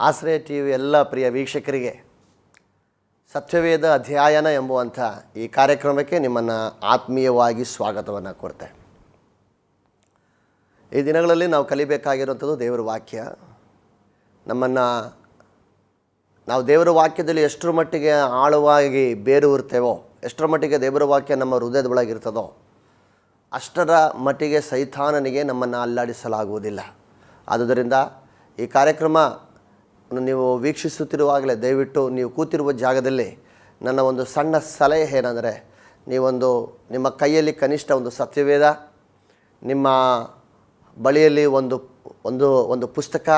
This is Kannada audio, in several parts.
ಆಶ್ರಯ ಟಿ ವಿ ಎಲ್ಲ ಪ್ರಿಯ ವೀಕ್ಷಕರಿಗೆ ಸತ್ಯವೇದ ಅಧ್ಯಯನ ಎಂಬುವಂಥ ಈ ಕಾರ್ಯಕ್ರಮಕ್ಕೆ ನಿಮ್ಮನ್ನು ಆತ್ಮೀಯವಾಗಿ ಸ್ವಾಗತವನ್ನು ಕೊಡ್ತೇವೆ. ಈ ದಿನಗಳಲ್ಲಿ ನಾವು ಕಲಿಬೇಕಾಗಿರುವಂಥದ್ದು ದೇವರ ವಾಕ್ಯ. ನಾವು ದೇವರ ವಾಕ್ಯದಲ್ಲಿ ಎಷ್ಟರ ಮಟ್ಟಿಗೆ ಆಳವಾಗಿ ಬೇರೂರ್ತೇವೋ, ಎಷ್ಟರ ಮಟ್ಟಿಗೆ ದೇವರ ವಾಕ್ಯ ನಮ್ಮ ಹೃದಯದ ಒಳಗಿರ್ತದೋ ಅಷ್ಟರ ಮಟ್ಟಿಗೆ ಸೈತಾನನಿಗೆ ನಮ್ಮನ್ನು ಅಲ್ಲಾಡಿಸಲಾಗುವುದಿಲ್ಲ. ಆದುದರಿಂದ ಈ ಕಾರ್ಯಕ್ರಮ ನೀವು ವೀಕ್ಷಿಸುತ್ತಿರುವಾಗಲೇ ದಯವಿಟ್ಟು ನೀವು ಕೂತಿರುವ ಜಾಗದಲ್ಲಿ ನನ್ನ ಒಂದು ಸಣ್ಣ ಸಲಹೆ ಏನೆಂದರೆ, ನಿಮ್ಮ ಕೈಯಲ್ಲಿ ಕನಿಷ್ಠ ಒಂದು ಸತ್ಯವೇದ, ನಿಮ್ಮ ಬಳಿಯಲ್ಲಿ ಒಂದು ಪುಸ್ತಕ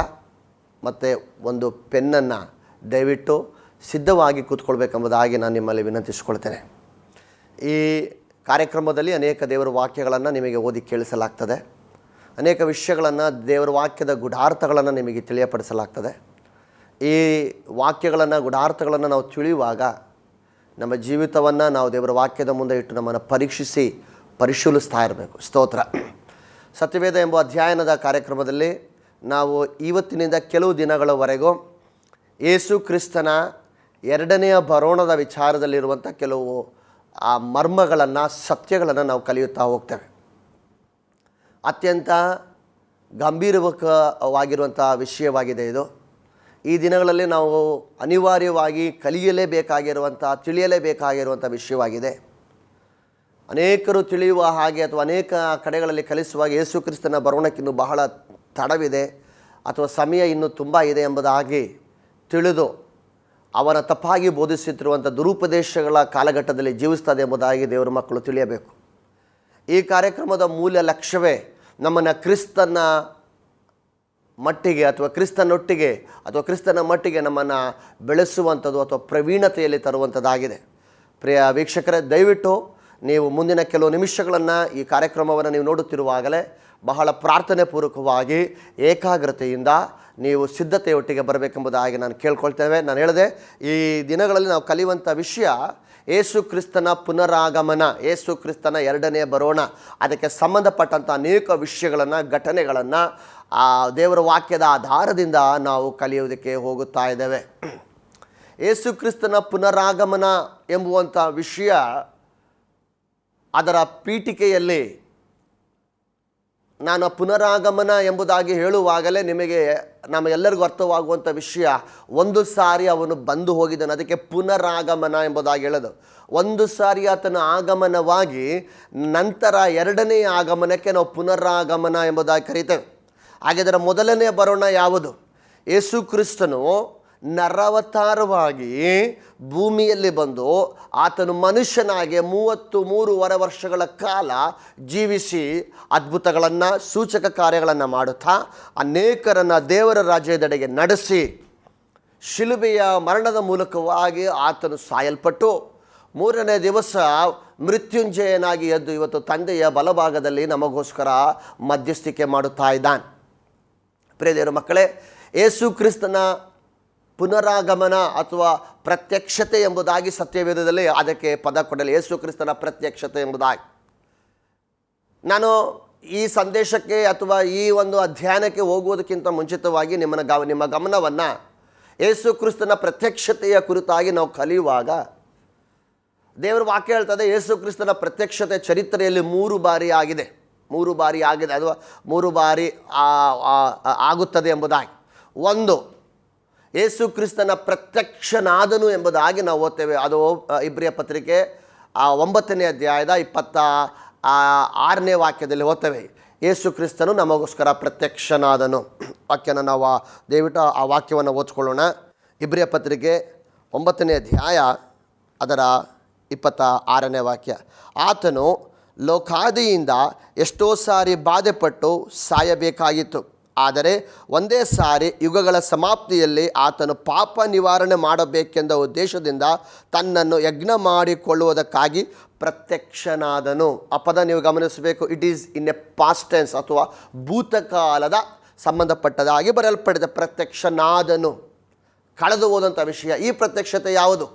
ಮತ್ತು ಒಂದು ಪೆನ್ನನ್ನು ದಯವಿಟ್ಟು ಸಿದ್ಧವಾಗಿ ಕೂತ್ಕೊಳ್ಬೇಕೆಂಬುದಾಗಿ ನಾನು ನಿಮ್ಮಲ್ಲಿ ವಿನಂತಿಸಿಕೊಳ್ತೇನೆ. ಈ ಕಾರ್ಯಕ್ರಮದಲ್ಲಿ ಅನೇಕ ದೇವರ ವಾಕ್ಯಗಳನ್ನು ನಿಮಗೆ ಓದಿ ಕೇಳಿಸಲಾಗ್ತದೆ. ಅನೇಕ ವಿಷಯಗಳನ್ನು, ದೇವರ ವಾಕ್ಯದ ಗೂಢಾರ್ಥಗಳನ್ನು ನಿಮಗೆ ತಿಳಿಯಪಡಿಸಲಾಗ್ತದೆ. ಈ ವಾಕ್ಯಗಳನ್ನು, ಗೂಢಾರ್ಥಗಳನ್ನು ನಾವು ತಿಳಿಯುವಾಗ ನಮ್ಮ ಜೀವಿತವನ್ನು ನಾವು ದೇವರ ವಾಕ್ಯದ ಮುಂದೆ ಇಟ್ಟು ನಮ್ಮನ್ನು ಪರಿಶೀಲಿಸ್ತಾ ಇರಬೇಕು. ಸ್ತೋತ್ರ. ಸತ್ಯವೇದ ಎಂಬ ಅಧ್ಯಯನದ ಕಾರ್ಯಕ್ರಮದಲ್ಲಿ ನಾವು ಇವತ್ತಿನಿಂದ ಕೆಲವು ದಿನಗಳವರೆಗೂ ಯೇಸು ಕ್ರಿಸ್ತನ ಎರಡನೆಯ ಬರೋಣದ ವಿಚಾರದಲ್ಲಿರುವಂಥ ಕೆಲವು ಆ ಮರ್ಮಗಳನ್ನು, ಸತ್ಯಗಳನ್ನು ನಾವು ಕಲಿಯುತ್ತಾ ಹೋಗ್ತೇವೆ. ಅತ್ಯಂತ ಗಂಭೀರವಾಗಿರುವಂಥ ವಿಷಯವಾಗಿದೆ ಇದು. ಈ ದಿನಗಳಲ್ಲಿ ನಾವು ಅನಿವಾರ್ಯವಾಗಿ ತಿಳಿಯಲೇಬೇಕಾಗಿರುವಂಥ ವಿಷಯವಾಗಿದೆ. ಅನೇಕರು ತಿಳಿಯುವ ಹಾಗೆ ಅಥವಾ ಅನೇಕ ಕಡೆಗಳಲ್ಲಿ ಕಲಿಸುವಾಗ ಯೇಸು ಕ್ರಿಸ್ತನ ಬರೋಣಕ್ಕಿನ್ನೂ ಬಹಳ ತಡವಿದೆ ಅಥವಾ ಸಮಯ ಇನ್ನೂ ತುಂಬ ಇದೆ ಎಂಬುದಾಗಿ ತಿಳಿದು ಅವನ ತಪ್ಪಾಗಿ ಬೋಧಿಸುತ್ತಿರುವಂಥ ದುರುಪದೇಶಗಳ ಕಾಲಘಟ್ಟದಲ್ಲಿ ಜೀವಿಸ್ತದೆ ಎಂಬುದಾಗಿ ದೇವರ ಮಕ್ಕಳು ತಿಳಿಯಬೇಕು. ಈ ಕಾರ್ಯಕ್ರಮದ ಮೂಲ ಲಕ್ಷ್ಯವೇ ನಮ್ಮನ್ನು ಕ್ರಿಸ್ತನ ಮಟ್ಟಿಗೆ ಅಥವಾ ಕ್ರಿಸ್ತನ ಮಟ್ಟಿಗೆ ನಮ್ಮನ್ನು ಬೆಳೆಸುವಂಥದ್ದು ಅಥವಾ ಪ್ರವೀಣತೆಯಲ್ಲಿ ತರುವಂಥದ್ದಾಗಿದೆ. ಪ್ರಿಯ ವೀಕ್ಷಕರೇ, ದಯವಿಟ್ಟು ನೀವು ಮುಂದಿನ ಕೆಲವು ನಿಮಿಷಗಳನ್ನು ಈ ಕಾರ್ಯಕ್ರಮವನ್ನು ನೀವು ನೋಡುತ್ತಿರುವಾಗಲೇ ಬಹಳ ಪ್ರಾರ್ಥನೆ ಪೂರ್ವಕವಾಗಿ ಏಕಾಗ್ರತೆಯಿಂದ ನೀವು ಸಿದ್ಧತೆಯೊಟ್ಟಿಗೆ ಬರಬೇಕೆಂಬುದಾಗಿ ನಾನು ಕೇಳ್ಕೊಳ್ತೇವೆ. ನಾನು ಹೇಳಿದೆ, ಈ ದಿನಗಳಲ್ಲಿ ನಾವು ಕಲಿಯುವಂಥ ವಿಷಯ ಯೇಸು ಕ್ರಿಸ್ತನ ಪುನರಾಗಮನ, ಯೇಸು ಕ್ರಿಸ್ತನ ಎರಡನೇ ಬರೋಣ. ಅದಕ್ಕೆ ಸಂಬಂಧಪಟ್ಟಂಥ ಅನೇಕ ವಿಷಯಗಳನ್ನು, ಘಟನೆಗಳನ್ನು ಆ ದೇವರ ವಾಕ್ಯದ ಆಧಾರದಿಂದ ನಾವು ಕಲಿಯೋದಕ್ಕೆ ಹೋಗುತ್ತಾ ಇದ್ದೇವೆ. ಯೇಸು ಕ್ರಿಸ್ತನ ಪುನರಾಗಮನ ಎಂಬುವಂಥ ವಿಷಯ, ಅದರ ಪೀಠಿಕೆಯಲ್ಲಿ ನಾನು ಪುನರಾಗಮನ ಎಂಬುದಾಗಿ ಹೇಳುವಾಗಲೇ ನಮಗೆಲ್ಲರಿಗೂ ಅರ್ಥವಾಗುವಂಥ ವಿಷಯ, ಒಂದು ಸಾರಿ ಅವನು ಬಂದು ಹೋಗಿದ್ದಾನೆ, ಅದಕ್ಕೆ ಪುನರಾಗಮನ ಎಂಬುದಾಗಿ ಹೇಳೋದು. ಒಂದು ಸಾರಿ ಆತನ ಆಗಮನವಾಗಿ ನಂತರ ಎರಡನೆಯ ಆಗಮನಕ್ಕೆ ನಾವು ಪುನರಾಗಮನ ಎಂಬುದಾಗಿ ಕರೀತೇವೆ. ಹಾಗಾದರೆ ಮೊದಲನೆಯ ಬರೋಣ ಯಾವುದು? ಯೇಸು ಕ್ರಿಸ್ತನು ನರಾವತಾರವಾಗಿ ಭೂಮಿಯಲ್ಲಿ ಬಂದು ಆತನು ಮನುಷ್ಯನಾಗಿ 33 ವರ್ಷಗಳ ಕಾಲ ಜೀವಿಸಿ ಅದ್ಭುತಗಳನ್ನು, ಸೂಚಕ ಕಾರ್ಯಗಳನ್ನು ಮಾಡುತ್ತಾ ಅನೇಕರನ್ನು ದೇವರ ರಾಜ್ಯದೆಡೆಗೆ ನಡೆಸಿ ಶಿಲುಬೆಯ ಮರಣದ ಮೂಲಕವಾಗಿ ಆತನು ಸಾಯಲ್ಪಟ್ಟು 3ನೇ ದಿವಸ ಮೃತ್ಯುಂಜಯನಾಗಿ ಎದ್ದು ಇವತ್ತು ತಂದೆಯ ಬಲಭಾಗದಲ್ಲಿ ನಮಗೋಸ್ಕರ ಮಧ್ಯಸ್ಥಿಕೆ ಮಾಡುತ್ತಾ ಇದ್ದಾನೆ. ಪ್ರಿಯ ದೇವರ ಮಕ್ಕಳೇ, ಯೇಸು ಕ್ರಿಸ್ತನ ಪುನರಾಗಮನ ಅಥವಾ ಪ್ರತ್ಯಕ್ಷತೆ ಎಂಬುದಾಗಿ ಸತ್ಯವೇದದಲ್ಲಿ ಅದಕ್ಕೆ ಪದ ಕೊಡಲಿ, ಯೇಸು ಕ್ರಿಸ್ತನ ಪ್ರತ್ಯಕ್ಷತೆ ಎಂಬುದಾಗಿ. ನಾನು ಈ ಸಂದೇಶಕ್ಕೆ ಅಥವಾ ಈ ಒಂದು ಅಧ್ಯಯನಕ್ಕೆ ಹೋಗುವುದಕ್ಕಿಂತ ಮುಂಚಿತವಾಗಿ ನಿಮ್ಮ ಗಮನವನ್ನು ಯೇಸು ಕ್ರಿಸ್ತನ ಪ್ರತ್ಯಕ್ಷತೆಯ ಕುರಿತಾಗಿ ನಾವು ಕಲಿಯುವಾಗ ದೇವರ ವಾಕ್ಯ ಹೇಳ್ತದೆ, ಯೇಸು ಕ್ರಿಸ್ತನ ಪ್ರತ್ಯಕ್ಷತೆ ಚರಿತ್ರೆಯಲ್ಲಿ 3 ಬಾರಿ ಆಗಿದೆ ಅಥವಾ 3 ಬಾರಿ ಆಗುತ್ತದೆ ಎಂಬುದಾಗಿ. ಒಂದು, ಯೇಸು ಕ್ರಿಸ್ತನ ಪ್ರತ್ಯಕ್ಷನಾದನು ಎಂಬುದಾಗಿ ನಾವು ಓದ್ತೇವೆ. ಅದು ಇಬ್ರಿಯ ಪತ್ರಿಕೆ 9ನೇ ಅಧ್ಯಾಯದ 26ನೇ ವಾಕ್ಯದಲ್ಲಿ ಓದ್ತೇವೆ. ಯೇಸು ಕ್ರಿಸ್ತನು ನಮಗೋಸ್ಕರ ಪ್ರತ್ಯಕ್ಷನಾದನು. ವಾಕ್ಯನ ನಾವು ದಯವಿಟ್ಟು ಆ ವಾಕ್ಯವನ್ನು ಓದ್ಕೊಳ್ಳೋಣ. ಇಬ್ರಿಯ ಪತ್ರಿಕೆ 9ನೇ ಅಧ್ಯಾಯ ಅದರ 26ನೇ ವಾಕ್ಯ. ಆತನು ಲೋಕಾದಿಯಿಂದ ಎಷ್ಟೋ ಸಾರಿ ಬಾಧೆಪಟ್ಟು ಸಾಯಬೇಕಾಗಿತ್ತು, ಆದರೆ ಒಂದೇ ಸಾರಿ ಯುಗಗಳ ಸಮಾಪ್ತಿಯಲ್ಲಿ ಆತನು ಪಾಪ ನಿವಾರಣೆ ಮಾಡಬೇಕೆಂದ ಉದ್ದೇಶದಿಂದ ತನ್ನನ್ನು ಯಜ್ಞ ಮಾಡಿಕೊಳ್ಳುವುದಕ್ಕಾಗಿ ಪ್ರತ್ಯಕ್ಷನಾದನು. ಆ ಪದ ನೀವು ಗಮನಿಸಬೇಕು. It is in a past tense ಅಥವಾ ಭೂತಕಾಲದ ಸಂಬಂಧಪಟ್ಟದಾಗಿ ಬರೆಯಲ್ಪಟ್ಟಿದೆ. ಪ್ರತ್ಯಕ್ಷನಾದನು, ಕಳೆದು ಹೋದಂಥ ವಿಷಯ. ಈ ಪ್ರತ್ಯಕ್ಷತೆ ಯಾವುದು?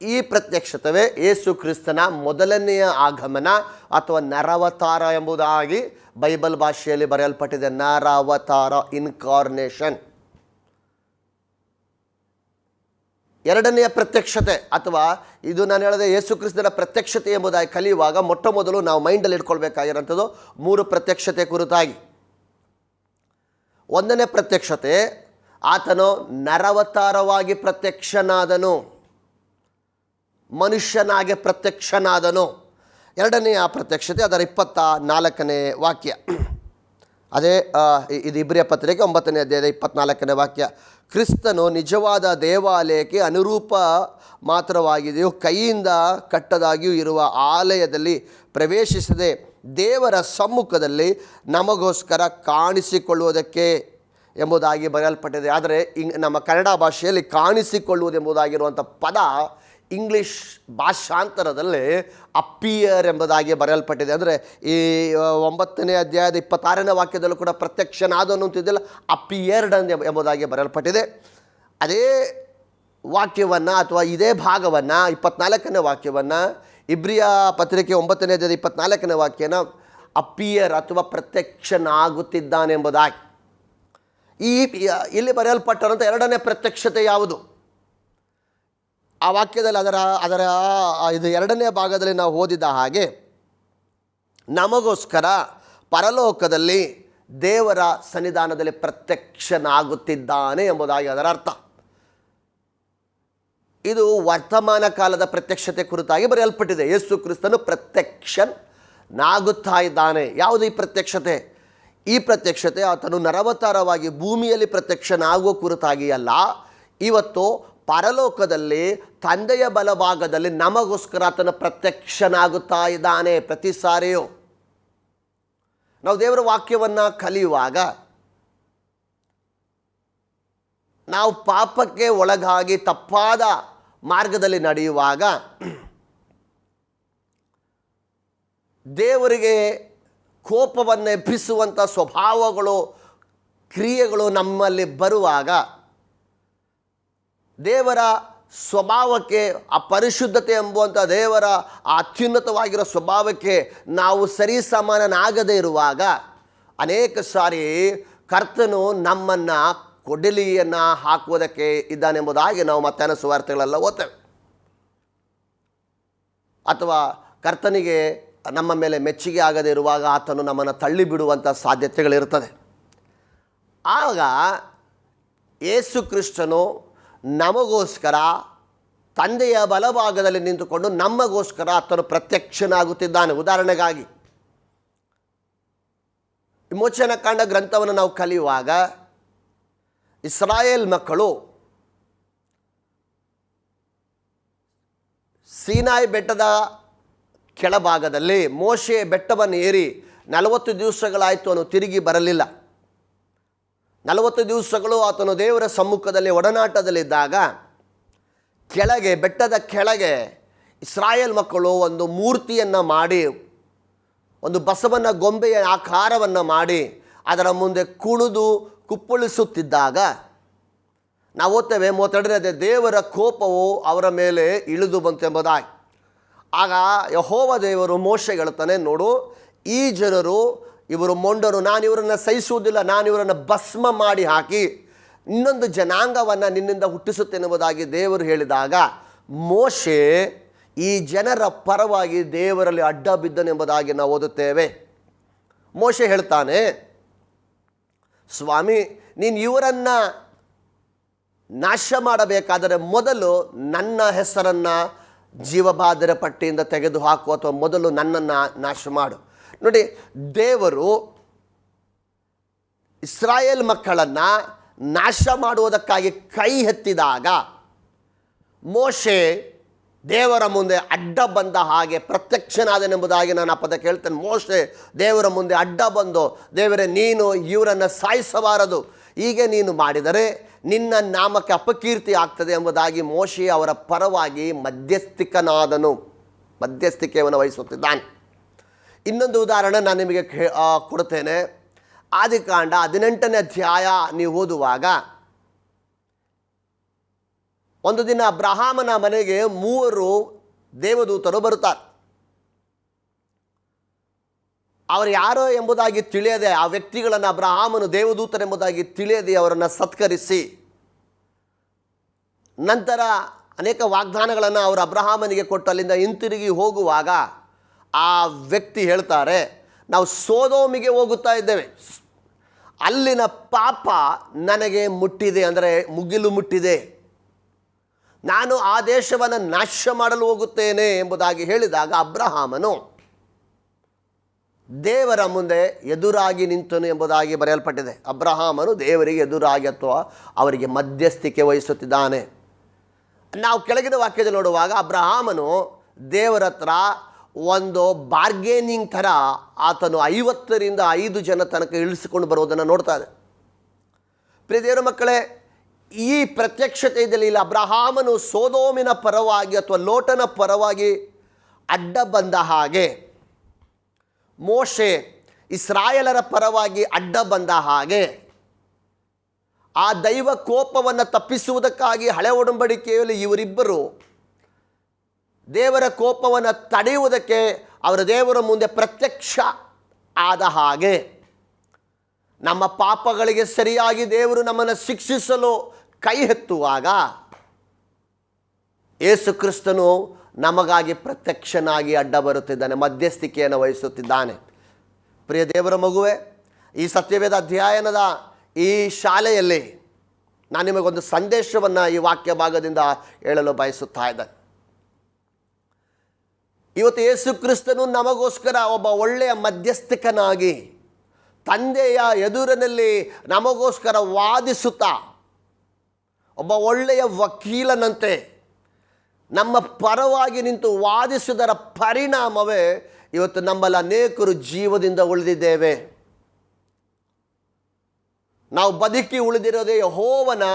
ಈ ಪ್ರತ್ಯಕ್ಷತೆಯೇ ಯೇಸು ಕ್ರಿಸ್ತನ ಮೊದಲನೆಯ ಆಗಮನ ಅಥವಾ ನರಾವತಾರ ಎಂಬುದಾಗಿ ಬೈಬಲ್ ಭಾಷೆಯಲ್ಲಿ ಬರೆಯಲ್ಪಟ್ಟಿದೆ. ನರಾವತಾರ, ಇನ್ಕಾರ್ನೇಷನ್. ಎರಡನೆಯ ಪ್ರತ್ಯಕ್ಷತೆ, ಅಥವಾ ಇದು ನಾನು ಹೇಳಿದೆ ಯೇಸು ಕ್ರಿಸ್ತನ ಪ್ರತ್ಯಕ್ಷತೆ ಎಂಬುದಾಗಿ ಕಲಿಯುವಾಗ ಮೊಟ್ಟ ಮೊದಲು ನಾವು ಮೈಂಡಲ್ಲಿ ಇಟ್ಕೊಳ್ಬೇಕಾಗಿರೋಂಥದ್ದು 3 ಪ್ರತ್ಯಕ್ಷತೆ ಕುರಿತಾಗಿ. ಒಂದನೇ ಪ್ರತ್ಯಕ್ಷತೆ, ಆತನು ನರವತಾರವಾಗಿ ಪ್ರತ್ಯಕ್ಷನಾದನು, ಮನುಷ್ಯನಾಗೆ ಪ್ರತ್ಯಕ್ಷನಾದನು. ಎರಡನೆಯ ಪ್ರತ್ಯಕ್ಷತೆ ಅದರ 24ನೇ ವಾಕ್ಯ. ಅದೇ ಇದು ಇಬ್ರಿಯ ಪತ್ರಿಕೆ 9ನೇ ಅಧ್ಯಾಯದ 24ನೇ ವಾಕ್ಯ. ಕ್ರಿಸ್ತನು ನಿಜವಾದ ದೇವಾಲಯಕ್ಕೆ ಅನುರೂಪ ಮಾತ್ರವಾಗಿದೆಯೋ, ಕೈಯಿಂದ ಕಟ್ಟದಾಗಿಯೂ ಇರುವ ಆಲಯದಲ್ಲಿ ಪ್ರವೇಶಿಸದೆ ದೇವರ ಸಮ್ಮುಖದಲ್ಲಿ ನಮಗೋಸ್ಕರ ಕಾಣಿಸಿಕೊಳ್ಳುವುದಕ್ಕೆ ಎಂಬುದಾಗಿ ಬರೆಯಲ್ಪಟ್ಟಿದೆ. ಆದರೆ ನಮ್ಮ ಕನ್ನಡ ಭಾಷೆಯಲ್ಲಿ ಕಾಣಿಸಿಕೊಳ್ಳುವುದೆಂಬುದಾಗಿರುವಂಥ ಪದ ಇಂಗ್ಲೀಷ್ ಭಾಷಾಂತರದಲ್ಲಿ ಅಪಿಯರ್ ಎಂಬುದಾಗಿ ಬರೆಯಲ್ಪಟ್ಟಿದೆ. ಅಂದರೆ ಈ 9ನೇ ಅಧ್ಯಾಯದ 26ನೇ ವಾಕ್ಯದಲ್ಲೂ ಕೂಡ ಪ್ರತ್ಯಕ್ಷನಾದನು ಅಂತಿದ್ದಿಲ್ಲ, ಅಪಿಯರ್ಡ್ ಎಂಬುದಾಗಿ ಬರೆಯಲ್ಪಟ್ಟಿದೆ. ಅದೇ ವಾಕ್ಯವನ್ನು ಅಥವಾ ಇದೇ ಭಾಗವನ್ನು 24ನೇ ವಾಕ್ಯವನ್ನು ಇಬ್ರಿಯ ಪತ್ರಿಕೆ 9ನೇ ಅಧ್ಯಾಯದ 24ನೇ ವಾಕ್ಯನ ಅಪಿಯರ್ ಅಥವಾ ಪ್ರತ್ಯಕ್ಷನಾಗುತ್ತಿದ್ದಾನೆ ಎಂಬುದಾಗಿ ಇಲ್ಲಿ ಬರೆಯಲ್ಪಟ್ಟಂಥ ಎರಡನೇ ಪ್ರತ್ಯಕ್ಷತೆ ಯಾವುದು? ಆ ವಾಕ್ಯದಲ್ಲಿ ಅದರ ಇದು ಎರಡನೇ ಭಾಗದಲ್ಲಿ ನಾವು ಓದಿದ ಹಾಗೆ, ನಮಗೋಸ್ಕರ ಪರಲೋಕದಲ್ಲಿ ದೇವರ ಸನ್ನಿಧಾನದಲ್ಲಿ ಪ್ರತ್ಯಕ್ಷನಾಗುತ್ತಿದ್ದಾನೆ ಎಂಬುದಾಗಿ ಅದರ ಅರ್ಥ. ಇದು ವರ್ತಮಾನ ಕಾಲದ ಪ್ರತ್ಯಕ್ಷತೆ ಕುರಿತಾಗಿ ಬರೆಯಲ್ಪಟ್ಟಿದೆ. ಯೇಸು ಕ್ರಿಸ್ತನು ಪ್ರತ್ಯಕ್ಷನಾಗುತ್ತಾ ಇದ್ದಾನೆ. ಯಾವುದು ಈ ಪ್ರತ್ಯಕ್ಷತೆ? ಈ ಪ್ರತ್ಯಕ್ಷತೆ ಆತನು ನರವತಾರವಾಗಿ ಭೂಮಿಯಲ್ಲಿ ಪ್ರತ್ಯಕ್ಷನಾಗುವ ಕುರಿತಾಗಿ ಅಲ್ಲ, ಇವತ್ತು ಪರಲೋಕದಲ್ಲಿ ತಂದೆಯ ಬಲಭಾಗದಲ್ಲಿ ನಮಗೋಸ್ಕರ ಆತನು ಪ್ರತ್ಯಕ್ಷನಾಗುತ್ತಾ ಇದ್ದಾನೆ. ಪ್ರತಿ ಸಾರಿಯೂ ನಾವು ದೇವರ ವಾಕ್ಯವನ್ನು ಕಲಿಯುವಾಗ, ನಾವು ಪಾಪಕ್ಕೆ ಒಳಗಾಗಿ ತಪ್ಪಾದ ಮಾರ್ಗದಲ್ಲಿ ನಡೆಯುವಾಗ ದೇವರಿಗೆ ಕೋಪವನ್ನು ಎಬ್ಬಿಸುವಂಥ ಸ್ವಭಾವಗಳು, ಕ್ರಿಯೆಗಳು ನಮ್ಮಲ್ಲಿ ಬರುವಾಗ, ದೇವರ ಸ್ವಭಾವಕ್ಕೆ, ಆ ಪರಿಶುದ್ಧತೆ ಎಂಬುವಂಥ ದೇವರ ಆ ಅತ್ಯುನ್ನತವಾಗಿರೋ ಸ್ವಭಾವಕ್ಕೆ ನಾವು ಸರಿಸಮಾನನಾಗದೇ ಇರುವಾಗ ಅನೇಕ ಸಾರಿ ಕರ್ತನು ನಮ್ಮನ್ನು ಕೊಡಲಿಯನ್ನು ಹಾಕುವುದಕ್ಕೆ ಇದ್ದಾನೆಂಬುದಾಗಿ ನಾವು ಮತ್ತಾಯನ ಸುವಾರ್ತೆಗಳೆಲ್ಲ ಓದ್ತೇವೆ. ಅಥವಾ ಕರ್ತನಿಗೆ ನಮ್ಮ ಮೇಲೆ ಮೆಚ್ಚುಗೆ ಆಗದೇ ಇರುವಾಗ ಆತನು ನಮ್ಮನ್ನು ತಳ್ಳಿಬಿಡುವಂಥ ಸಾಧ್ಯತೆಗಳಿರ್ತದೆ. ಆಗ ಯೇಸು ಕ್ರಿಸ್ತನು ನಮಗೋಸ್ಕರ ತಂದೆಯ ಬಲಭಾಗದಲ್ಲಿ ನಿಂತುಕೊಂಡು ನಮಗೋಸ್ಕರ ಆತನು ಪ್ರತ್ಯಕ್ಷನಾಗುತ್ತಿದ್ದಾನೆ. ಉದಾಹರಣೆಗಾಗಿ ವಿಮೋಚನ ಕಾಂಡ ಗ್ರಂಥವನ್ನು ನಾವು ಕಲಿಯುವಾಗ ಇಸ್ರಾಯೇಲ್ ಮಕ್ಕಳು ಸೀನಾಯಿ ಬೆಟ್ಟದ ಕೆಳಭಾಗದಲ್ಲಿ ಮೋಶೆ ಬೆಟ್ಟವನ್ನು ಏರಿ 40 ದಿವಸಗಳಾಯಿತು, ಅವನು ತಿರುಗಿ ಬರಲಿಲ್ಲ. 40 ದಿವಸಗಳು ಆತನು ದೇವರ ಸಮ್ಮುಖದಲ್ಲಿ ಒಡನಾಟದಲ್ಲಿದ್ದಾಗ ಬೆಟ್ಟದ ಕೆಳಗೆ ಇಸ್ರಾಯೇಲ್ ಮಕ್ಕಳು ಒಂದು ಮೂರ್ತಿಯನ್ನು ಮಾಡಿ, ಒಂದು ಬಸವನ ಗೊಂಬೆಯ ಆಕಾರವನ್ನು ಮಾಡಿ ಅದರ ಮುಂದೆ ಕುಣಿದು ಕುಪ್ಪಳಿಸುತ್ತಿದ್ದಾಗ ನಾವು ಓದ್ತೇವೆ 32ನೇ ದೇವರ ಕೋಪವು ಅವರ ಮೇಲೆ ಇಳಿದು ಬಂತೆಂಬುದಾಗಿ. ಆಗ ಯೆಹೋವ ದೇವರು ಮೋಶೆಗೆ ಹೇಳ್ತಾನೆ, ನೋಡು, ಈ ಜನರು ಇವರು ಮೊಂಡರು, ನಾನು ಇವರನ್ನು ಸಹಿಸುವುದಿಲ್ಲ, ನಾನು ಇವರನ್ನು ಭಸ್ಮ ಮಾಡಿ ಹಾಕಿ ಇನ್ನೊಂದು ಜನಾಂಗವನ್ನು ನಿನ್ನಿಂದ ಹುಟ್ಟಿಸುತ್ತೇನೆಂಬುದಾಗಿ ದೇವರು ಹೇಳಿದಾಗ ಮೋಶೆ ಈ ಜನರ ಪರವಾಗಿ ದೇವರಲ್ಲಿ ಅಡ್ಡ ಬಿದ್ದನೆಂಬುದಾಗಿ ನಾವು ಓದುತ್ತೇವೆ. ಮೋಶೆ ಹೇಳ್ತಾನೆ, ಸ್ವಾಮಿ, ನೀನು ಇವರನ್ನು ನಾಶ ಮಾಡಬೇಕಾದರೆ ಮೊದಲು ನನ್ನ ಹೆಸರನ್ನು ಜೀವಬಾಧರ ಪಟ್ಟಿಯಿಂದ ತೆಗೆದು ಹಾಕು, ಅಥವಾ ಮೊದಲು ನನ್ನನ್ನು ನಾಶ ಮಾಡು. ನೋಡಿ, ದೇವರು ಇಸ್ರಾಯೇಲ್ ಮಕ್ಕಳನ್ನು ನಾಶ ಮಾಡುವುದಕ್ಕಾಗಿ ಕೈ ಎತ್ತಿದಾಗ ಮೋಶೆ ದೇವರ ಮುಂದೆ ಅಡ್ಡ ಬಂದ ಹಾಗೆ ಪ್ರತ್ಯಕ್ಷನಾದನೆಂಬುದಾಗಿ ನಾನು ಆ ಪದಕ್ಕೆ ಹೇಳ್ತೇನೆ. ಮೋಶೆ ದೇವರ ಮುಂದೆ ಅಡ್ಡ ಬಂದು, ದೇವರೇ, ನೀನು ಇವರನ್ನು ಸಾಯಿಸಬಾರದು, ಹೀಗೆ ನೀನು ಮಾಡಿದರೆ ನಿನ್ನ ನಾಮಕ್ಕೆ ಅಪಕೀರ್ತಿ ಆಗ್ತದೆ ಎಂಬುದಾಗಿ ಮೋಶೆ ಅವರ ಪರವಾಗಿ ಮಧ್ಯಸ್ಥಿಕೆಯನ್ನು ವಹಿಸುತ್ತಿದ್ದಾನೆ. ಇನ್ನೊಂದು ಉದಾಹರಣೆ ನಾನು ನಿಮಗೆ ಕೊಡುತ್ತೇನೆ. ಆದಿಕಾಂಡ 18ನೇ ಅಧ್ಯಾಯ ನೀವು ಓದುವಾಗ, ಒಂದು ದಿನ ಅಬ್ರಹಾಮನ ಮನೆಗೆ 3 ದೇವದೂತರು ಬರುತ್ತಾರೆ. ಅವರು ಯಾರೋ ಎಂಬುದಾಗಿ ತಿಳಿಯದೆ, ಆ ವ್ಯಕ್ತಿಗಳನ್ನು ಅಬ್ರಹಾಮನು ದೇವದೂತರೆಂಬುದಾಗಿ ತಿಳಿಯದೆ ಅವರನ್ನು ಸತ್ಕರಿಸಿ ನಂತರ ಅನೇಕ ವಾಗ್ದಾನಗಳನ್ನು ಅವರು ಅಬ್ರಹಾಮನಿಗೆ ಕೊಟ್ಟು ಅಲ್ಲಿಂದ ಹಿಂತಿರುಗಿ ಹೋಗುವಾಗ ಆ ವ್ಯಕ್ತಿ ಹೇಳ್ತಾರೆ, ನಾವು ಸೋದೋಮಿಗೆ ಹೋಗುತ್ತಾ ಇದ್ದೇವೆ, ಅಲ್ಲಿನ ಪಾಪ ನನಗೆ ಮುಟ್ಟಿದೆ, ಅಂದರೆ ಮುಗಿಲು ಮುಟ್ಟಿದೆ, ನಾನು ಆ ದೇಶವನ್ನು ನಾಶ ಮಾಡಲು ಹೋಗುತ್ತೇನೆ ಎಂಬುದಾಗಿ ಹೇಳಿದಾಗ ಅಬ್ರಹಾಮನು ದೇವರ ಮುಂದೆ ಎದುರಾಗಿ ನಿಂತನು ಎಂಬುದಾಗಿ ಬರೆಯಲ್ಪಟ್ಟಿದೆ. ಅಬ್ರಹಾಮನು ದೇವರಿಗೆ ಎದುರಾಗಿ ಅಥವಾ ಅವರಿಗೆ ಮಧ್ಯಸ್ಥಿಕೆ ವಹಿಸುತ್ತಿದ್ದಾನೆ. ನಾವು ಕೆಳಗಿನ ವಾಕ್ಯದಲ್ಲಿ ನೋಡುವಾಗ ಅಬ್ರಹಾಮನು ದೇವರ ಹತ್ರ ಒಂದು ಬಾರ್ಗೇನಿಂಗ್ ಥರ ಆತನು 50ರಿಂದ 5 ಜನ ತನಕ ಇಳಿಸಿಕೊಂಡು ಬರುವುದನ್ನು ನೋಡ್ತಾ ಇದೆ. ಪ್ರಿಯ ದೇವರ ಮಕ್ಕಳೇ, ಈ ಪ್ರತ್ಯಕ್ಷತೆಯಲ್ಲಿ ಇಲ್ಲಿ ಅಬ್ರಹಾಮನು ಸೋದೋಮಿನ ಪರವಾಗಿ ಅಥವಾ ಲೋಟನ ಪರವಾಗಿ ಅಡ್ಡ ಬಂದ ಹಾಗೆ, ಮೋಶೆ ಇಸ್ರಾಯೇಲರ ಪರವಾಗಿ ಅಡ್ಡ ಬಂದ ಹಾಗೆ, ಆ ದೈವ ಕೋಪವನ್ನು ತಪ್ಪಿಸುವುದಕ್ಕಾಗಿ ಹಳೆ ಒಡಂಬಡಿಕೆಯಲ್ಲಿ ಇವರಿಬ್ಬರು ದೇವರ ಕೋಪವನ್ನು ತಡೆಯುವುದಕ್ಕೆ ಅವರ ದೇವರ ಮುಂದೆ ಪ್ರತ್ಯಕ್ಷ ಆದ ಹಾಗೆ, ನಮ್ಮ ಪಾಪಗಳಿಗೆ ಸರಿಯಾಗಿ ದೇವರು ನಮ್ಮನ್ನು ಶಿಕ್ಷಿಸಲು ಕೈ ಎತ್ತುವಾಗ ಯೇಸು ಕ್ರಿಸ್ತನು ನಮಗಾಗಿ ಪ್ರತ್ಯಕ್ಷನಾಗಿ ಅಡ್ಡ ಬರುತ್ತಿದ್ದಾನೆ, ಮಧ್ಯಸ್ಥಿಕೆಯನ್ನು ವಹಿಸುತ್ತಿದ್ದಾನೆ. ಪ್ರಿಯ ದೇವರ ಮಗುವೆ, ಈ ಸತ್ಯವೇದ ಅಧ್ಯಯನದ ಈ ಶಾಲೆಯಲ್ಲಿ ನಾನು ನಿಮಗೊಂದು ಸಂದೇಶವನ್ನು ಈ ವಾಕ್ಯ ಭಾಗದಿಂದ ಹೇಳಲು ಬಯಸುತ್ತಾ ಇದ್ದೇನೆ. ಇವತ್ತು ಯೇಸು ಕ್ರಿಸ್ತನು ನಮಗೋಸ್ಕರ ಒಬ್ಬ ಒಳ್ಳೆಯ ಮಧ್ಯಸ್ಥಿಕನಾಗಿ ತಂದೆಯ ಎದುರಿನಲ್ಲಿ ನಮಗೋಸ್ಕರ ವಾದಿಸುತ್ತಾ, ಒಬ್ಬ ಒಳ್ಳೆಯ ವಕೀಲನಂತೆ ನಮ್ಮ ಪರವಾಗಿ ನಿಂತು ವಾದಿಸುವುದರ ಪರಿಣಾಮವೇ ಇವತ್ತು ನಮ್ಮಲ್ಲಿ ಅನೇಕರು ಜೀವದಿಂದ ಉಳಿದಿದ್ದೇವೆ. ನಾವು ಬದುಕಿ ಉಳಿದಿರೋದೇ ಯೆಹೋವನ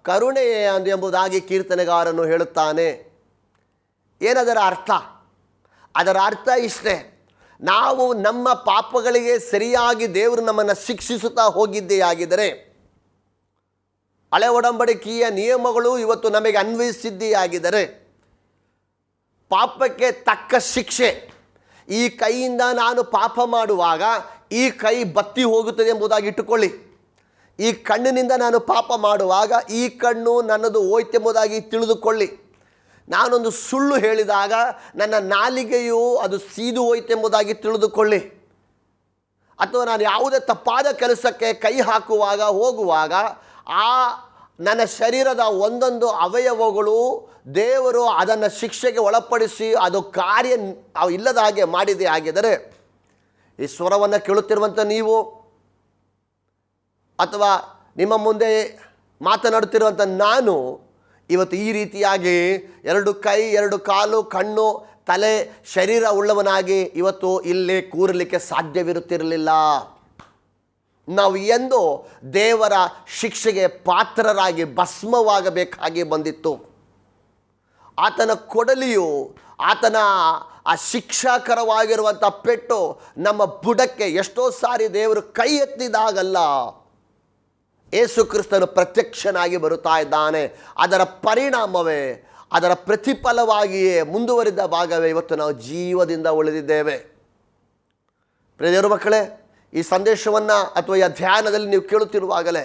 ಕರುಣೆಯೇ ಎಂಬುದಾಗಿ ಕೀರ್ತನೆಗಾರನು ಹೇಳುತ್ತಾನೆ. ಏನದರ ಅರ್ಥ? ಅದರ ಅರ್ಥ ಇಷ್ಟೇ, ನಾವು ನಮ್ಮ ಪಾಪಗಳಿಗೆ ಸರಿಯಾಗಿ ದೇವರು ನಮ್ಮನ್ನು ಶಿಕ್ಷಿಸುತ್ತಾ ಹೋಗಿದ್ದೆಯಾಗಿದ್ದರೆ, ಹಳೆ ಒಡಂಬಡಿಕೆಯ ನಿಯಮಗಳು ಇವತ್ತು ನಮಗೆ ಅನ್ವಯಿಸಿದ್ದೆಯಾಗಿದ್ದರೆ, ಪಾಪಕ್ಕೆ ತಕ್ಕ ಶಿಕ್ಷೆ, ಈ ಕೈಯಿಂದ ನಾನು ಪಾಪ ಮಾಡುವಾಗ ಈ ಕೈ ಬತ್ತಿ ಹೋಗುತ್ತದೆ ಎಂಬುದಾಗಿ ಇಟ್ಟುಕೊಳ್ಳಿ, ಈ ಕಣ್ಣಿನಿಂದ ನಾನು ಪಾಪ ಮಾಡುವಾಗ ಈ ಕಣ್ಣು ನನ್ನದು ಹೋಯ್ತೆಂಬುದಾಗಿ ತಿಳಿದುಕೊಳ್ಳಿ, ನಾನೊಂದು ಸುಳ್ಳು ಹೇಳಿದಾಗ ನನ್ನ ನಾಲಿಗೆಯು ಅದು ಸೀದು ಹೋಯ್ತೆಂಬುದಾಗಿ ತಿಳಿದುಕೊಳ್ಳಿ, ಅಥವಾ ನಾನು ಯಾವುದೇ ತಪ್ಪಾದ ಕೆಲಸಕ್ಕೆ ಕೈ ಹಾಕುವಾಗ ಹೋಗುವಾಗ ಆ ನನ್ನ ಶರೀರದ ಒಂದೊಂದು ಅವಯವಗಳು ದೇವರು ಅದನ್ನು ಶಿಕ್ಷೆಗೆ ಒಳಪಡಿಸಿ ಅದು ಕಾರ್ಯ ಇಲ್ಲದ ಹಾಗೆ ಮಾಡಿದೆ ಆಗಿದ್ದರೆ, ಈ ಸ್ವರವನ್ನು ಕೇಳುತ್ತಿರುವಂಥ ನೀವು ಅಥವಾ ನಿಮ್ಮ ಮುಂದೆ ಮಾತನಾಡುತ್ತಿರುವಂಥ ನಾನು ಇವತ್ತು ಈ ರೀತಿಯಾಗಿ 2 ಕೈ 2 ಕಾಲು ಕಣ್ಣು ತಲೆ ಶರೀರ ಉಳ್ಳವನಾಗಿ ಇವತ್ತು ಇಲ್ಲಿ ಕೂರಲಿಕ್ಕೆ ಸಾಧ್ಯವಿರುತ್ತಿರಲಿಲ್ಲ. ನಾವು ಎಂದು ದೇವರ ಶಿಕ್ಷೆಗೆ ಪಾತ್ರರಾಗಿ ಭಸ್ಮವಾಗಬೇಕಾಗಿ ಬಂದಿತ್ತು. ಆತನ ಕೊಡಲಿಯು, ಆತನ ಆ ಶಿಕ್ಷಾಕರವಾಗಿರುವಂಥ ಪೆಟ್ಟು ನಮ್ಮ ಬುಡಕ್ಕೆ ಎಷ್ಟೋ ಸಾರಿ ದೇವರು ಕೈ ಎತ್ತಿದಾಗಲ್ಲ ಯೇಸು ಕ್ರಿಸ್ತನು ಪ್ರತ್ಯಕ್ಷನಾಗಿ ಬರುತ್ತಾ ಇದ್ದಾನೆ. ಅದರ ಪರಿಣಾಮವೇ, ಅದರ ಪ್ರತಿಫಲವಾಗಿಯೇ ಮುಂದುವರಿದ ಭಾಗವೇ ಇವತ್ತು ನಾವು ಜೀವದಿಂದ ಉಳಿದಿದ್ದೇವೆ. ಪ್ರಿಯ ದೇವರ ಮಕ್ಕಳೇ, ಈ ಸಂದೇಶವನ್ನು ಅಥವಾ ಈ ಅಧ್ಯಯನದಲ್ಲಿ ನೀವು ಕೇಳುತ್ತಿರುವಾಗಲೇ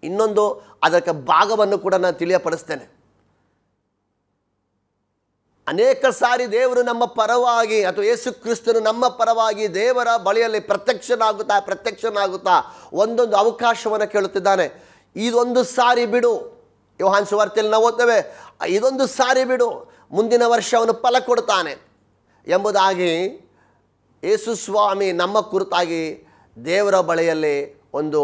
ಇನ್ನೊಂದು ಅದಕ್ಕೆ ಭಾಗವನ್ನು ಕೂಡ ನಾನು ತಿಳಿಯಪಡಿಸ್ತೇನೆ. ಅನೇಕ ಸಾರಿ ದೇವರು ನಮ್ಮ ಪರವಾಗಿ ಅಥವಾ ಯೇಸು ಕ್ರಿಸ್ತನು ನಮ್ಮ ಪರವಾಗಿ ದೇವರ ಬಳಿಯಲ್ಲಿ ಪ್ರತ್ಯಕ್ಷನಾಗುತ್ತಾ ಒಂದೊಂದು ಅವಕಾಶವನ್ನು ಕೇಳುತ್ತಿದ್ದಾನೆ. ಇದೊಂದು ಸಾರಿ ಬಿಡು, ಯೋಹಾನ್ ಸುವಾರ್ತೆಯಲ್ಲಿ ನಾವು ಓದ್ತೇವೆ, ಇದೊಂದು ಸಾರಿ ಬಿಡು, ಮುಂದಿನ ವರ್ಷ ಅವನು ಫಲ ಕೊಡ್ತಾನೆ ಎಂಬುದಾಗಿ ಯೇಸು ಸ್ವಾಮಿ ನಮ್ಮ ಕುರಿತಾಗಿ ದೇವರ ಬಳಿಯಲ್ಲಿ ಒಂದು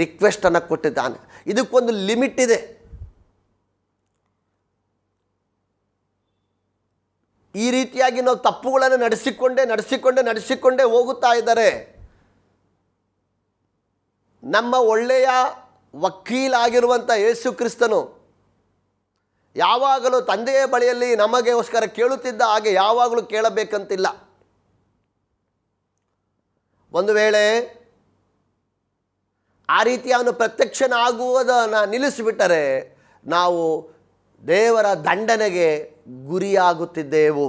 ರಿಕ್ವೆಸ್ಟನ್ನು ಕೊಟ್ಟಿದ್ದಾನೆ. ಇದಕ್ಕೊಂದು ಲಿಮಿಟ್ ಇದೆ. ಈ ರೀತಿಯಾಗಿ ನಾವು ತಪ್ಪುಗಳನ್ನು ನಡೆಸಿಕೊಂಡೇ ಹೋಗುತ್ತಾ ಇದ್ದಾರೆ. ನಮ್ಮ ಒಳ್ಳೆಯ ವಕೀಲಾಗಿರುವಂಥ ಯೇಸು ಕ್ರಿಸ್ತನು ಯಾವಾಗಲೂ ತಂದೆಯ ಬಳಿಯಲ್ಲಿ ನಮಗೋಸ್ಕರ ಕೇಳುತ್ತಿದ್ದ ಹಾಗೆ ಯಾವಾಗಲೂ ಕೇಳಬೇಕಂತಿಲ್ಲ. ಒಂದು ವೇಳೆ ಆ ರೀತಿ ಅವನು ಪ್ರತ್ಯಕ್ಷನಾಗುವುದನ್ನು ನಿಲ್ಲಿಸಿಬಿಟ್ಟರೆ ನಾವು ದೇವರ ದಂಡನೆಗೆ ಗುರಿಯಾಗುತ್ತಿದ್ದೆವು.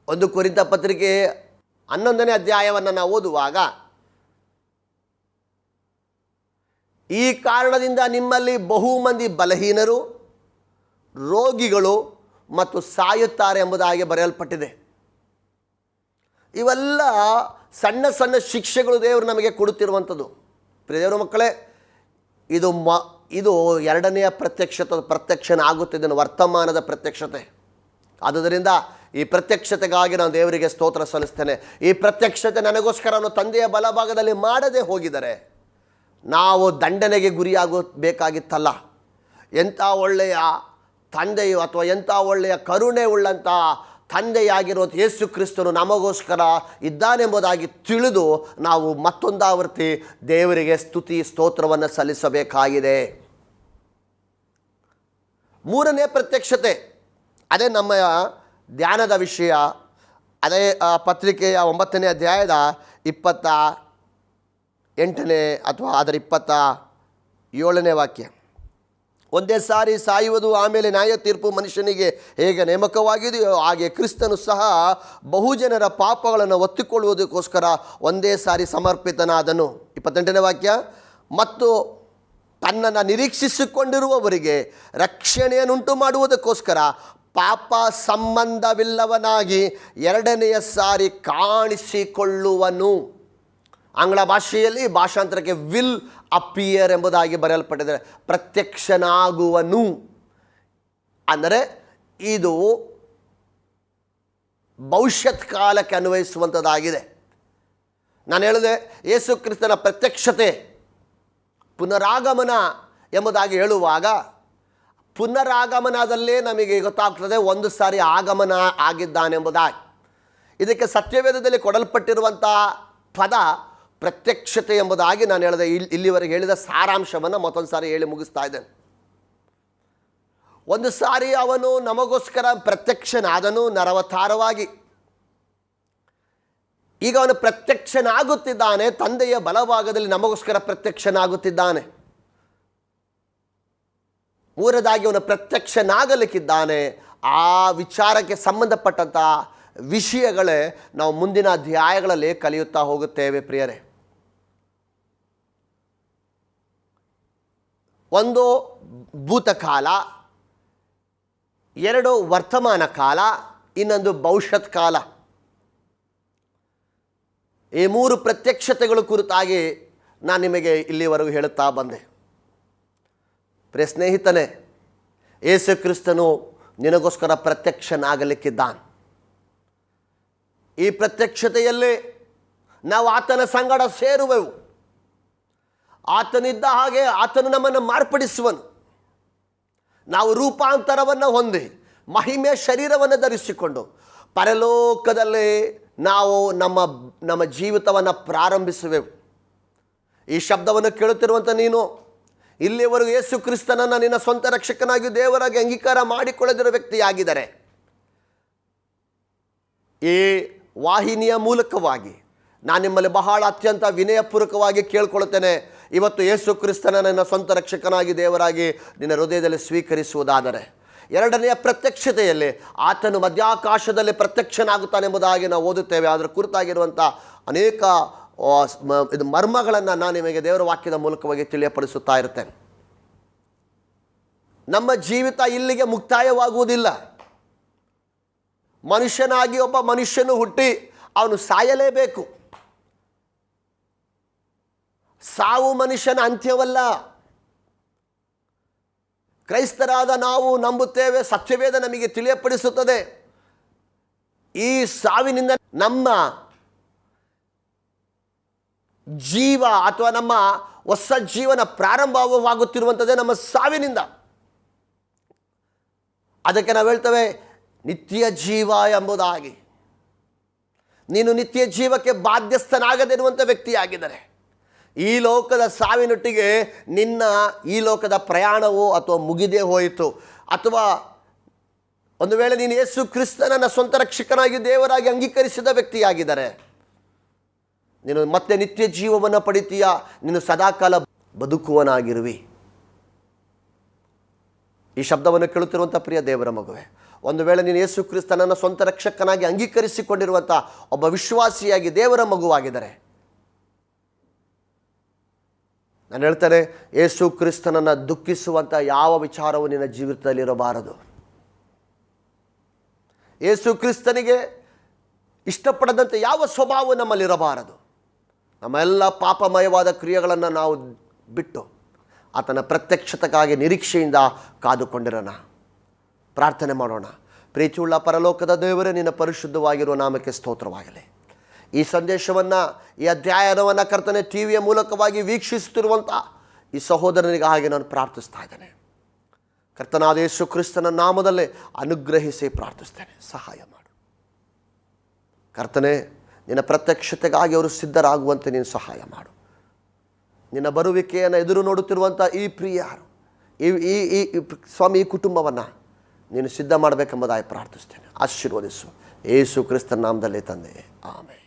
1 ಕೊರಿಂಥ ಪತ್ರಿಕೆ 11ನೇ ಅಧ್ಯಾಯವನ್ನು ನಾವು ಓದುವಾಗ ಈ ಕಾರಣದಿಂದ ನಿಮ್ಮಲ್ಲಿ ಬಹು ಮಂದಿ ಬಲಹೀನರು, ರೋಗಿಗಳು ಮತ್ತು ಸಾಯುತ್ತಾರೆ ಎಂಬುದಾಗಿ ಬರೆಯಲ್ಪಟ್ಟಿದೆ. ಇವೆಲ್ಲ ಸಣ್ಣ ಸಣ್ಣ ಶಿಕ್ಷೆಗಳು ದೇವರು ನಮಗೆ ಕೊಡುತ್ತಿರುವಂಥದ್ದು. ಪ್ರಿಯ ದೇವರ ಮಕ್ಕಳೇ, ಇದು ಎರಡನೆಯ ಪ್ರತ್ಯಕ್ಷನ ಆಗುತ್ತಿದ್ದನು, ವರ್ತಮಾನದ ಪ್ರತ್ಯಕ್ಷತೆ. ಆದುದರಿಂದ ಈ ಪ್ರತ್ಯಕ್ಷತೆಗಾಗಿ ನಾನು ದೇವರಿಗೆ ಸ್ತೋತ್ರ ಸಲ್ಲಿಸ್ತೇನೆ. ಈ ಪ್ರತ್ಯಕ್ಷತೆ ನನಗೋಸ್ಕರ ತಂದೆಯ ಬಲಭಾಗದಲ್ಲಿ ಮಾಡದೆ ಹೋಗಿದರೆ ನಾವು ದಂಡನೆಗೆ ಗುರಿಯಾಗಬೇಕಾಗಿತ್ತಲ್ಲ. ಎಂಥ ಒಳ್ಳೆಯ ತಂದೆಯು ಅಥವಾ ಎಂಥ ಒಳ್ಳೆಯ ಕರುಣೆ ಉಳ್ಳಂಥ ತಂದೆಯಾಗಿರೋ ಯೇಸು ಕ್ರಿಸ್ತನು ನಮಗೋಸ್ಕರ ಇದ್ದಾನೆಂಬುದಾಗಿ ತಿಳಿದು ನಾವು ಮತ್ತೊಂದಾವರ್ತಿ ದೇವರಿಗೆ ಸ್ತುತಿ ಸ್ತೋತ್ರವನ್ನು ಸಲ್ಲಿಸಬೇಕಾಗಿದೆ. ಮೂರನೇ ಪ್ರತ್ಯಕ್ಷತೆ, ಅದೇ ನಮ್ಮ ಧ್ಯಾನದ ವಿಷಯ. ಅದೇ ಪತ್ರಿಕೆಯ 9ನೇ ಅಧ್ಯಾಯದ 28ನೇ ಅಥವಾ ಅದರ 27ನೇ ವಾಕ್ಯ. ಒಂದೇ ಸಾರಿ ಸಾಯುವುದು, ಆಮೇಲೆ ನ್ಯಾಯ ತೀರ್ಪು ಮನುಷ್ಯನಿಗೆ ಹೇಗೆ ನೇಮಕವಾಗಿದೆಯೋ ಹಾಗೆ ಕ್ರಿಸ್ತನು ಸಹ ಬಹುಜನರ ಪಾಪಗಳನ್ನು ಒತ್ತಿಕೊಳ್ಳುವುದಕ್ಕೋಸ್ಕರ ಒಂದೇ ಸಾರಿ ಸಮರ್ಪಿತನಾದನು. 28ನೇ ವಾಕ್ಯ. ಮತ್ತು ತನ್ನನ್ನು ನಿರೀಕ್ಷಿಸಿಕೊಂಡಿರುವವರಿಗೆ ರಕ್ಷಣೆಯನ್ನುಂಟು ಮಾಡುವುದಕ್ಕೋಸ್ಕರ ಪಾಪ ಸಂಬಂಧವಿಲ್ಲವನಾಗಿ ಎರಡನೆಯ ಸಾರಿ ಕಾಣಿಸಿಕೊಳ್ಳುವನು. ಆಂಗ್ಲ ಭಾಷೆಯಲ್ಲಿ ಭಾಷಾಂತರಕ್ಕೆ ವಿಲ್ ಅಪಿಯರ್ ಎಂಬುದಾಗಿ ಬರೆಯಲ್ಪಟ್ಟಿದೆ. ಪ್ರತ್ಯಕ್ಷನಾಗುವನು ಅಂದರೆ ಇದು ಭವಿಷ್ಯತ್ ಕಾಲಕ್ಕೆ ಅನ್ವಯಿಸುವಂಥದ್ದಾಗಿದೆ. ನಾನು ಹೇಳಿದೆ, ಯೇಸು ಕ್ರಿಸ್ತನ ಪ್ರತ್ಯಕ್ಷತೆ ಪುನರಾಗಮನ ಎಂಬುದಾಗಿ ಹೇಳುವಾಗ ಪುನರಾಗಮನದಲ್ಲೇ ನಮಗೆ ಗೊತ್ತಾಗ್ತದೆ ಒಂದು ಸಾರಿ ಆಗಮನ ಆಗಿದ್ದಾನೆಂಬುದಾಗಿ. ಇದಕ್ಕೆ ಸತ್ಯವೇದದಲ್ಲಿ ಕೊಡಲ್ಪಟ್ಟಿರುವಂಥ ಪದ ಪ್ರತ್ಯಕ್ಷತೆ ಎಂಬುದಾಗಿ ನಾನು ಹೇಳಿದೆ. ಇಲ್ಲಿವರೆಗೆ ಹೇಳಿದ ಸಾರಾಂಶವನ್ನು ಮತ್ತೊಂದು ಸಾರಿ ಹೇಳಿ ಮುಗಿಸ್ತಾ ಇದ್ದೇನೆ. ಒಂದು ಸಾರಿ ಅವನು ನಮಗೋಸ್ಕರ ಪ್ರತ್ಯಕ್ಷನಾದನು ನರವತಾರವಾಗಿ. ಈಗ ಅವನು ಪ್ರತ್ಯಕ್ಷನಾಗುತ್ತಿದ್ದಾನೆ, ತಂದೆಯ ಬಲಭಾಗದಲ್ಲಿ ನಮಗೋಸ್ಕರ ಪ್ರತ್ಯಕ್ಷನಾಗುತ್ತಿದ್ದಾನೆ. ಮೂರದಾಗಿ ಅವನು ಪ್ರತ್ಯಕ್ಷನಾಗಲಿಕ್ಕಿದ್ದಾನೆ. ಆ ವಿಚಾರಕ್ಕೆ ಸಂಬಂಧಪಟ್ಟಂಥ ವಿಷಯಗಳೇ ನಾವು ಮುಂದಿನ ಅಧ್ಯಾಯಗಳಲ್ಲಿ ಕಲಿಯುತ್ತಾ ಹೋಗುತ್ತೇವೆ. ಪ್ರಿಯರೇ, ಒಂದು ಭೂತಕಾಲ, ಎರಡು ವರ್ತಮಾನ ಕಾಲ, ಇನ್ನೊಂದು ಭವಿಷ್ಯತ್ ಕಾಲ. ಈ ಮೂರು ಪ್ರತ್ಯಕ್ಷತೆಗಳು ಕುರಿತಾಗಿ ನಾನು ನಿಮಗೆ ಇಲ್ಲಿವರೆಗೂ ಹೇಳುತ್ತಾ ಬಂದೆ. ಪ್ರಿಯ ಸ್ನೇಹಿತನೇ, ಯೇಸು ಕ್ರಿಸ್ತನು ನಿನಗೋಸ್ಕರ ಪ್ರತ್ಯಕ್ಷನಾಗಲಿಕ್ಕಿದ್ದಾನೆ. ಈ ಪ್ರತ್ಯಕ್ಷತೆಯಲ್ಲಿ ನಾವು ಆತನ ಸಂಗಡ ಸೇರುವೆವು. ಆತನಿದ್ದ ಹಾಗೆ ಆತನು ನಮ್ಮನ್ನು ಮಾರ್ಪಡಿಸುವನು. ನಾವು ರೂಪಾಂತರವನ್ನು ಹೊಂದಿ ಮಹಿಮೆಯ ಶರೀರವನ್ನು ಧರಿಸಿಕೊಂಡು ಪರಲೋಕದಲ್ಲಿ ನಾವು ನಮ್ಮ ಜೀವಿತವನ್ನು ಪ್ರಾರಂಭಿಸುವೆವು. ಈ ಶಬ್ದವನ್ನು ಕೇಳುತ್ತಿರುವಂಥ ನೀನು ಇಲ್ಲಿವರೆಗೂ ಯೇಸು ಕ್ರಿಸ್ತನನ್ನು ನಿನ್ನ ಸ್ವಂತ ರಕ್ಷಕನಾಗಿ ದೇವರಾಗಿ ಅಂಗೀಕಾರ ಮಾಡಿಕೊಳ್ಳದಿರೋ ವ್ಯಕ್ತಿಯಾಗಿದ್ದಾರೆ. ಈ ವಾಹಿನಿಯ ಮೂಲಕವಾಗಿ ನಾನು ನಿಮ್ಮಲ್ಲಿ ಬಹಳ ಅತ್ಯಂತ ವಿನಯಪೂರ್ವಕವಾಗಿ ಕೇಳ್ಕೊಳ್ತೇನೆ, ಇವತ್ತು ಯೇಸು ಕ್ರಿಸ್ತನನ್ನು ನನ್ನ ಸ್ವಂತ ರಕ್ಷಕನಾಗಿ ದೇವರಾಗಿ ನಿನ್ನ ಹೃದಯದಲ್ಲಿ ಸ್ವೀಕರಿಸುವುದಾದರೆ, ಎರಡನೆಯ ಪ್ರತ್ಯಕ್ಷತೆಯಲ್ಲಿ ಆತನು ಮಧ್ಯಾಕಾಶದಲ್ಲಿ ಪ್ರತ್ಯಕ್ಷನಾಗುತ್ತಾನೆಂಬುದಾಗಿ ನಾವು ಓದುತ್ತೇವೆ. ಅದರ ಕುರಿತಾಗಿರುವಂಥ ಅನೇಕ ಇದು ಮರ್ಮಗಳನ್ನು ನಾನು ನಿಮಗೆ ದೇವರ ವಾಕ್ಯದ ಮೂಲಕವಾಗಿ ತಿಳಿಯಪಡಿಸುತ್ತಾ ಇರ್ತೇನೆ. ನಮ್ಮ ಜೀವಿತ ಇಲ್ಲಿಗೆ ಮುಕ್ತಾಯವಾಗುವುದಿಲ್ಲ. ಮನುಷ್ಯನಾಗಿ ಒಬ್ಬ ಮನುಷ್ಯನು ಹುಟ್ಟಿ ಅವನು ಸಾಯಲೇಬೇಕು. ಸಾವು ಮನುಷ್ಯನ ಅಂತ್ಯವಲ್ಲ. ಕ್ರೈಸ್ತರಾದ ನಾವು ನಂಬುತ್ತೇವೆ, ಸತ್ಯವೇದ ನಮಗೆ ತಿಳಿಯಪಡಿಸುತ್ತದೆ, ಈ ಸಾವಿನಿಂದ ನಮ್ಮ ಜೀವ ಅಥವಾ ನಮ್ಮ ಹೊಸ ಜೀವನ ಪ್ರಾರಂಭವಾಗುತ್ತಿರುವಂಥದ್ದೇ ನಮ್ಮ ಸಾವಿನಿಂದ. ಅದಕ್ಕೆ ನಾವು ಹೇಳ್ತೇವೆ ನಿತ್ಯ ಜೀವ ಎಂಬುದಾಗಿ. ನೀನು ನಿತ್ಯ ಜೀವಕ್ಕೆ ಬಾಧ್ಯಸ್ಥನಾಗದಿರುವಂಥ ವ್ಯಕ್ತಿಯಾಗಿದ್ದಾರೆ. ಈ ಲೋಕದ ಸಾವಿನೊಟ್ಟಿಗೆ ನಿನ್ನ ಈ ಲೋಕದ ಪ್ರಯಾಣವು ಅಥವಾ ಮುಗಿದೇ ಹೋಯಿತು, ಅಥವಾ ಒಂದು ವೇಳೆ ನೀನು ಯೇಸು ಕ್ರಿಸ್ತನನ್ನು ಸ್ವಂತ ರಕ್ಷಕನಾಗಿ ದೇವರಾಗಿ ಅಂಗೀಕರಿಸಿದ ವ್ಯಕ್ತಿಯಾಗಿದ್ದಾರೆ, ನೀನು ಮತ್ತೆ ನಿತ್ಯ ಜೀವವನ್ನು ಪಡಿತೀಯ, ನೀನು ಸದಾಕಾಲ ಬದುಕುವನಾಗಿರುವಿ. ಈ ಶಬ್ದವನ್ನು ಕೇಳುತ್ತಿರುವಂಥ ಪ್ರಿಯ ದೇವರ ಮಗುವೆ, ಒಂದು ವೇಳೆ ನೀನು ಯೇಸು ಕ್ರಿಸ್ತನನ್ನು ಸ್ವಂತ ರಕ್ಷಕನಾಗಿ ಅಂಗೀಕರಿಸಿಕೊಂಡಿರುವಂಥ ಒಬ್ಬ ವಿಶ್ವಾಸಿಯಾಗಿ ದೇವರ ಮಗುವಾಗಿದ್ದಾರೆ, ನಾನು ಹೇಳ್ತೇನೆ, ಯೇಸು ಕ್ರಿಸ್ತನನ್ನು ದುಃಖಿಸುವಂಥ ಯಾವ ವಿಚಾರವು ನಿನ್ನ ಜೀವಿತದಲ್ಲಿರಬಾರದು. ಯೇಸು ಕ್ರಿಸ್ತನಿಗೆ ಇಷ್ಟಪಡದಂತೆ ಯಾವ ಸ್ವಭಾವ ನಮ್ಮಲ್ಲಿರಬಾರದು. ನಮ್ಮೆಲ್ಲ ಪಾಪಮಯವಾದ ಕ್ರಿಯೆಗಳನ್ನು ನಾವು ಬಿಟ್ಟು ಆತನ ಪ್ರತ್ಯಕ್ಷತೆಗಾಗಿ ನಿರೀಕ್ಷೆಯಿಂದ ಕಾದುಕೊಂಡಿರೋಣ. ಪ್ರಾರ್ಥನೆ ಮಾಡೋಣ. ಪ್ರೀತಿಯುಳ್ಳ ಪರಲೋಕದ ದೇವರೇ, ನಿನ್ನ ಪರಿಶುದ್ಧವಾಗಿರುವ ನಾಮಕ್ಕೆ ಸ್ತೋತ್ರವಾಗಲಿ. ಈ ಸಂದೇಶವನ್ನು, ಈ ಅಧ್ಯಯನವನ್ನು ಕರ್ತನೆ ಟಿ ವಿಯ ಮೂಲಕವಾಗಿ ವೀಕ್ಷಿಸುತ್ತಿರುವಂಥ ಈ ಸಹೋದರನಿಗಾಗಿ ನಾನು ಪ್ರಾರ್ಥಿಸ್ತಾ ಇದ್ದೇನೆ. ಕರ್ತನಾದ ಯೇಸು ಕ್ರಿಸ್ತನ ನಾಮದಲ್ಲೇ ಅನುಗ್ರಹಿಸಿ ಪ್ರಾರ್ಥಿಸ್ತೇನೆ. ಸಹಾಯ ಮಾಡು ಕರ್ತನೆ. ನಿನ್ನ ಪ್ರತ್ಯಕ್ಷತೆಗಾಗಿ ಅವರು ಸಿದ್ಧರಾಗುವಂತೆ ನೀನು ಸಹಾಯ ಮಾಡು. ನಿನ್ನ ಬರುವಿಕೆಯನ್ನು ಎದುರು ನೋಡುತ್ತಿರುವಂಥ ಈ ಪ್ರಿಯರು, ಈ ಸ್ವಾಮಿ, ಈ ಕುಟುಂಬವನ್ನು ನೀನು ಸಿದ್ಧ ಮಾಡಬೇಕೆಂಬುದಾಗಿ ಪ್ರಾರ್ಥಿಸ್ತೇನೆ. ಆಶೀರ್ವದಿಸು. ಯೇಸು ಕ್ರಿಸ್ತನ ನಾಮದಲ್ಲಿ ತಂದೆ, ಆಮೆನ್.